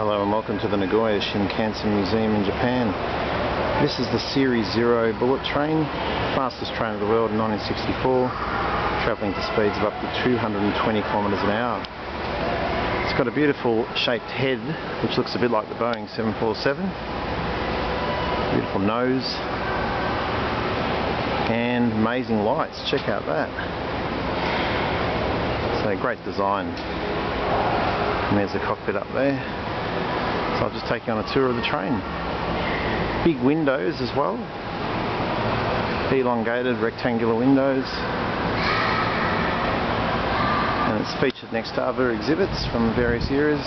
Hello and welcome to the Nagoya Shinkansen Museum in Japan. This is the Series 0 bullet train, fastest train of the world in 1964, travelling to speeds of up to 220 kilometres an hour. It's got a beautiful shaped head which looks a bit like the Boeing 747, beautiful nose and amazing lights. Check out that. So great design. And there's the cockpit up there. So I'll just take you on a tour of the train. Big windows as well. Elongated rectangular windows. And it's featured next to other exhibits from various eras.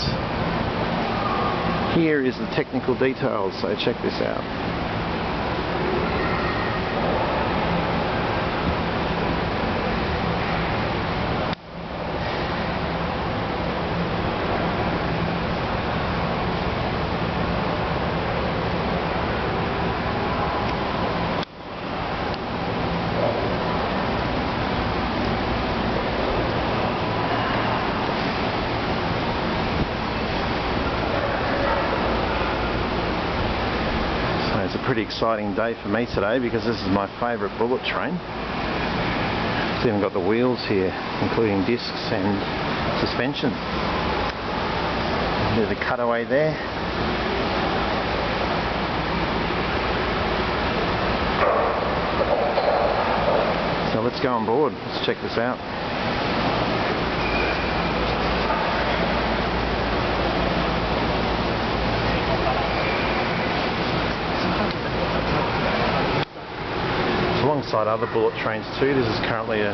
Here is the technical details, so check this out. It's a pretty exciting day for me today because this is my favourite bullet train. It's even got the wheels here, including discs and suspension. There's a cutaway there. So let's go on board. Let's check this out. Alongside other bullet trains too. This is currently a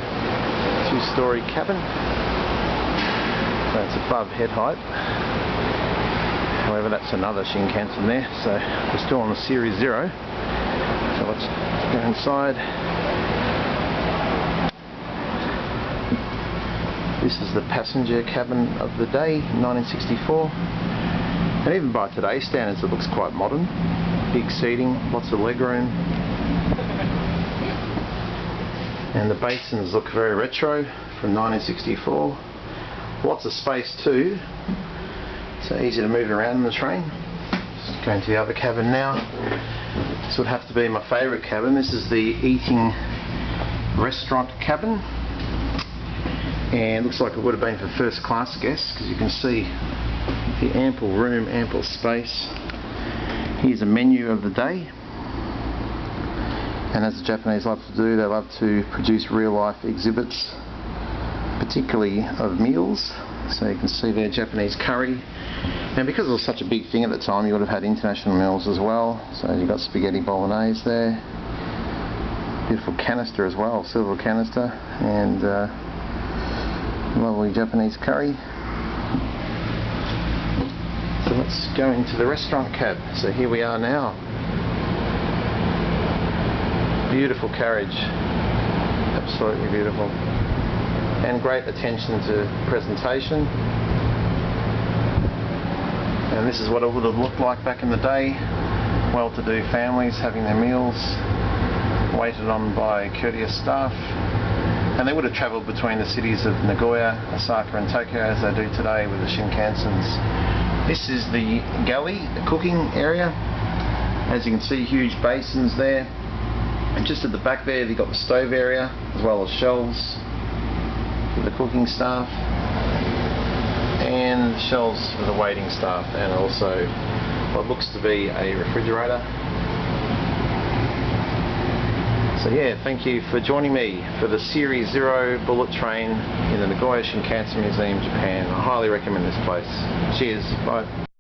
two-storey cabin. So it's above head height. However, that's another Shinkansen there. So we're still on the Series 0. So let's go inside. This is the passenger cabin of the day, 1964. And even by today's standards, it looks quite modern. Big seating, lots of legroom. And the basins look very retro from 1964. Lots of space too, so easy to move around in the train. Just going to the other cabin now. This would have to be my favourite cabin. This is the eating restaurant cabin, and it looks like it would have been for first class guests because you can see the ample room, ample space. Here's a menu of the day. And as the Japanese love to do, they love to produce real-life exhibits, particularly of meals. So you can see there Japanese curry. And because it was such a big thing at the time, you would have had international meals as well. So you've got spaghetti bolognese there. Beautiful canister as well, silver canister. And lovely Japanese curry. So let's go into the restaurant cab. So here we are now. Beautiful carriage, absolutely beautiful, and great attention to presentation. And this is what it would have looked like back in the day. Well-to-do families having their meals, waited on by courteous staff, and they would have travelled between the cities of Nagoya, Osaka and Tokyo as they do today with the Shinkansens. This is the galley, the cooking area. As you can see, huge basins there. And just at the back there, you've got the stove area, as well as shelves for the cooking staff, and shelves for the waiting staff, and also what looks to be a refrigerator. So yeah, thank you for joining me for the Series 0 bullet train in the Nagoya Shinkansen Museum, Japan. I highly recommend this place. Cheers, bye.